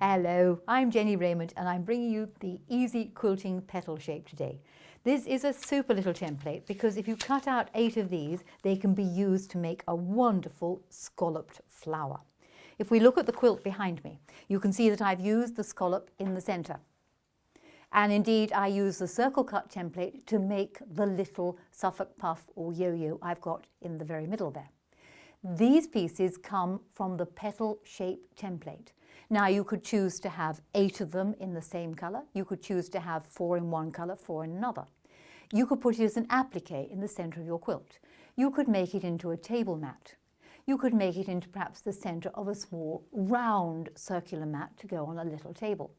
Hello, I'm Jennie Raymond and I'm bringing you the EZ Quilting petal shape today. This is a super little template because if you cut out 8 of these, they can be used to make a wonderful scalloped flower. If we look at the quilt behind me, you can see that I've used the scallop in the centre. And indeed, I use the circle cut template to make the little Suffolk puff or yo-yo I've got in the very middle there. These pieces come from the petal shape template. Now you could choose to have 8 of them in the same colour. You could choose to have 4 in one colour, 4 in another. You could put it as an applique in the centre of your quilt. You could make it into a table mat. You could make it into perhaps the centre of a small round circular mat to go on a little table.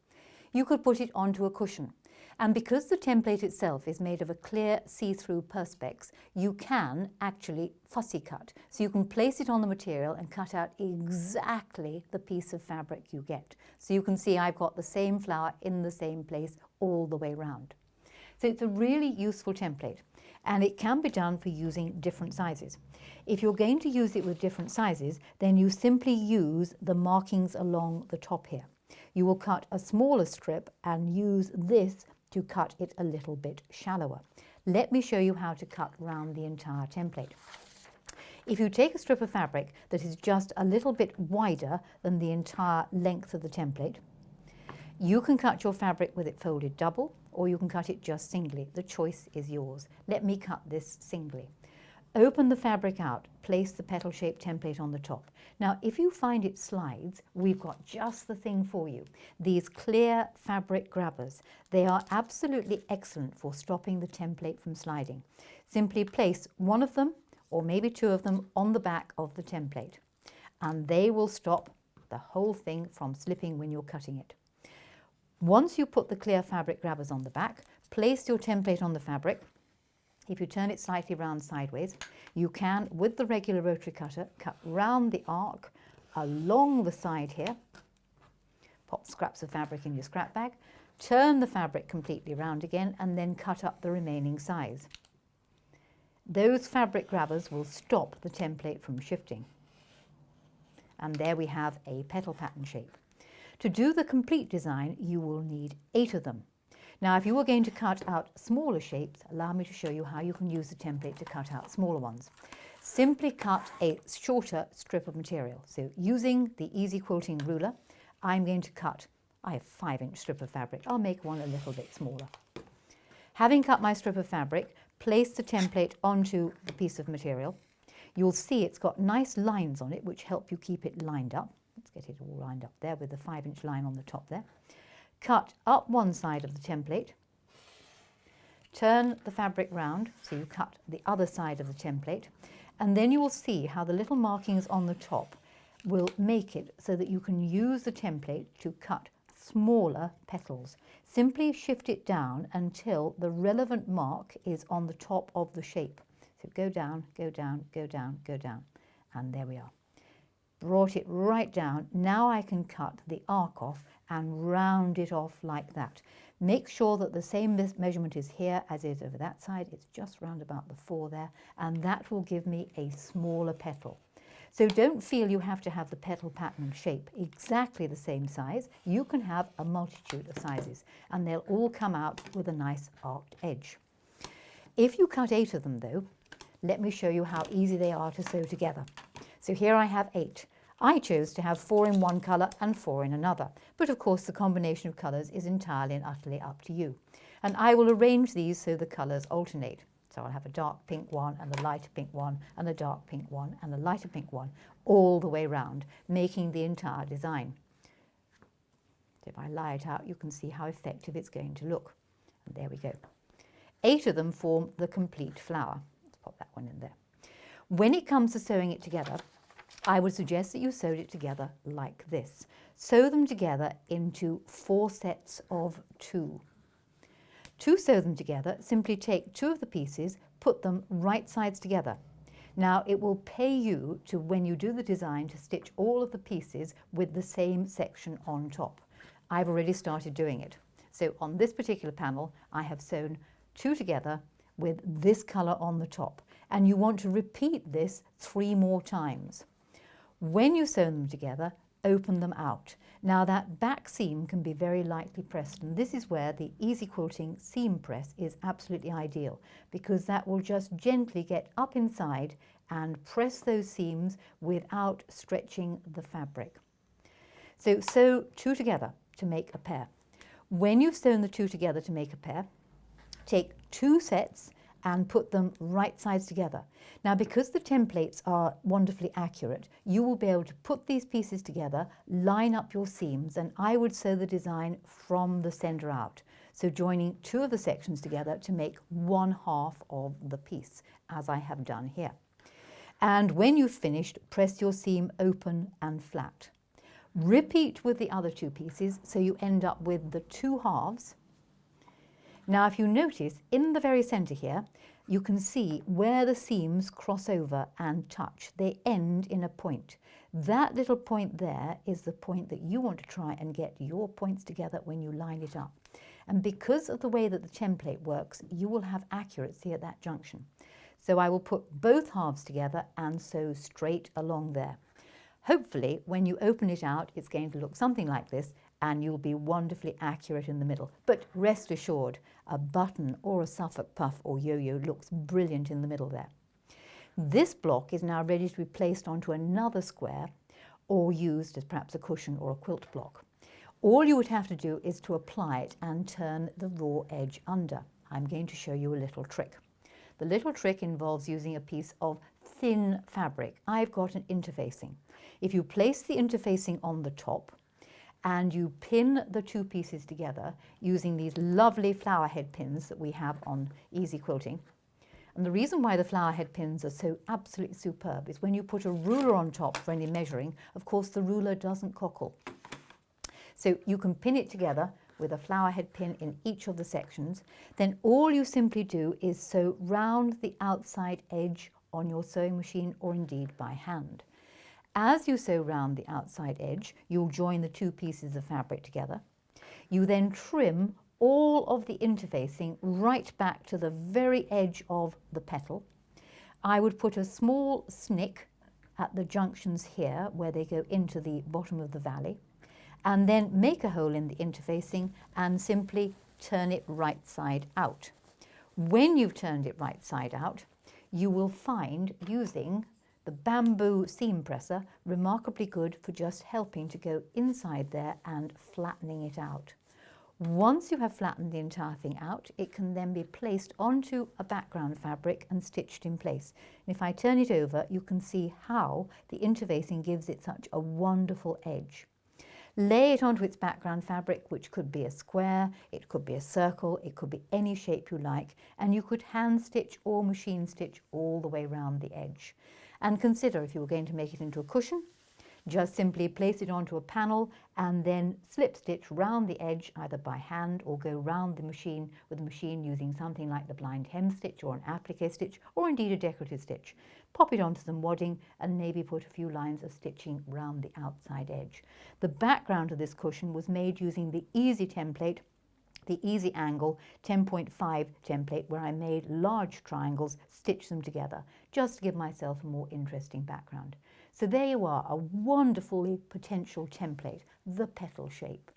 You could put it onto a cushion. And because the template itself is made of a clear see-through perspex, you can actually fussy cut. So you can place it on the material and cut out exactly the piece of fabric you get. So you can see I've got the same flower in the same place all the way round. So it's a really useful template, and it can be done for using different sizes. If you're going to use it with different sizes, then you simply use the markings along the top here. You will cut a smaller strip and use this to cut it a little bit shallower. Let me show you how to cut round the entire template. If you take a strip of fabric that is just a little bit wider than the entire length of the template, you can cut your fabric with it folded double, or you can cut it just singly. The choice is yours. Let me cut this singly. Open the fabric out, place the petal shaped template on the top. Now, if you find it slides, we've got just the thing for you. These clear fabric grabbers. They are absolutely excellent for stopping the template from sliding. Simply place one of them, or maybe 2 of them, on the back of the template, and they will stop the whole thing from slipping when you're cutting it. Once you put the clear fabric grabbers on the back, place your template on the fabric. If you turn it slightly round sideways, you can, with the regular rotary cutter, cut round the arc along the side here. Pop scraps of fabric in your scrap bag, turn the fabric completely round again, and then cut up the remaining size. Those fabric grabbers will stop the template from shifting. And there we have a petal pattern shape. To do the complete design, you will need 8 of them. Now, if you were going to cut out smaller shapes, allow me to show you how you can use the template to cut out smaller ones. Simply cut a shorter strip of material. So using the EZ Quilting ruler, I'm going to cut, I have a 5-inch strip of fabric. I'll make one a little bit smaller. Having cut my strip of fabric, place the template onto the piece of material. You'll see it's got nice lines on it which help you keep it lined up. Let's get it all lined up there with the 5-inch line on the top there. Cut up one side of the template, turn the fabric round, so you cut the other side of the template, and then you will see how the little markings on the top will make it so that you can use the template to cut smaller petals. Simply shift it down until the relevant mark is on the top of the shape. So go down, go down, go down, go down, and there we are. Brought it right down. Now I can cut the arc off and round it off like that. Make sure that the same measurement is here as is over that side. It's just round about the 4 there, and that will give me a smaller petal. So don't feel you have to have the petal pattern shape exactly the same size. You can have a multitude of sizes, and they'll all come out with a nice arced edge. If you cut 8 of them though, let me show you how easy they are to sew together. So here I have 8. I chose to have 4 in one colour and 4 in another, but of course the combination of colours is entirely and utterly up to you. And I will arrange these so the colours alternate. So I'll have a dark pink one and a lighter pink one and a dark pink one and a lighter pink one all the way round, making the entire design. So if I lie it out, you can see how effective it's going to look. And there we go. 8 of them form the complete flower. Let's pop that one in there. When it comes to sewing it together, I would suggest that you sewed it together like this. Sew them together into 4 sets of 2. To sew them together, simply take 2 of the pieces, put them right sides together. Now it will pay you to, when you do the design, to stitch all of the pieces with the same section on top. I've already started doing it. So on this particular panel, I have sewn 2 together with this colour on the top. And you want to repeat this 3 more times. When you sew them together, open them out. Now that back seam can be very lightly pressed, and this is where the EZ Quilting seam press is absolutely ideal, because that will just gently get up inside and press those seams without stretching the fabric. So sew two together to make a pair. When you've sewn the two together to make a pair, take two sets and put them right sides together. Now, because the templates are wonderfully accurate, you will be able to put these pieces together, line up your seams, and I would sew the design from the center out. So joining two of the sections together to make one half of the piece, as I have done here. And when you've finished, press your seam open and flat. Repeat with the other two pieces so you end up with the two halves. Now, if you notice, in the very center here, you can see where the seams cross over and touch. They end in a point. That little point there is the point that you want to try and get your points together when you line it up. And because of the way that the template works, you will have accuracy at that junction. So I will put both halves together and sew straight along there. Hopefully, when you open it out, it's going to look something like this, and you'll be wonderfully accurate in the middle. But rest assured, a button or a Suffolk puff or yo-yo looks brilliant in the middle there. This block is now ready to be placed onto another square or used as perhaps a cushion or a quilt block. All you would have to do is to apply it and turn the raw edge under. I'm going to show you a little trick. The little trick involves using a piece of thin fabric. I've got an interfacing. If you place the interfacing on the top and you pin the two pieces together using these lovely flower head pins that we have on EZ Quilting, and the reason why the flower head pins are so absolutely superb is when you put a ruler on top for any measuring, of course the ruler doesn't cockle. So you can pin it together with a flower head pin in each of the sections. Then all you simply do is sew round the outside edge on your sewing machine or indeed by hand. As you sew round the outside edge, you'll join the two pieces of fabric together. You then trim all of the interfacing right back to the very edge of the petal. I would put a small snick at the junctions here where they go into the bottom of the valley, and then make a hole in the interfacing and simply turn it right side out. When you've turned it right side out, you will find using the bamboo seam presser remarkably good for just helping to go inside there and flattening it out. Once you have flattened the entire thing out, it can then be placed onto a background fabric and stitched in place. And if I turn it over, you can see how the interfacing gives it such a wonderful edge. Lay it onto its background fabric, which could be a square, it could be a circle, it could be any shape you like, and you could hand stitch or machine stitch all the way around the edge. And consider, if you were going to make it into a cushion, just simply place it onto a panel and then slip stitch round the edge either by hand or go round the machine with the machine using something like the blind hem stitch or an applique stitch or indeed a decorative stitch. Pop it onto some wadding and maybe put a few lines of stitching round the outside edge. The background of this cushion was made using the EZ template, the EZ Angle 10.5 template, where I made large triangles, stitched them together, just to give myself a more interesting background. So there you are, a wonderfully potential template, the petal shape.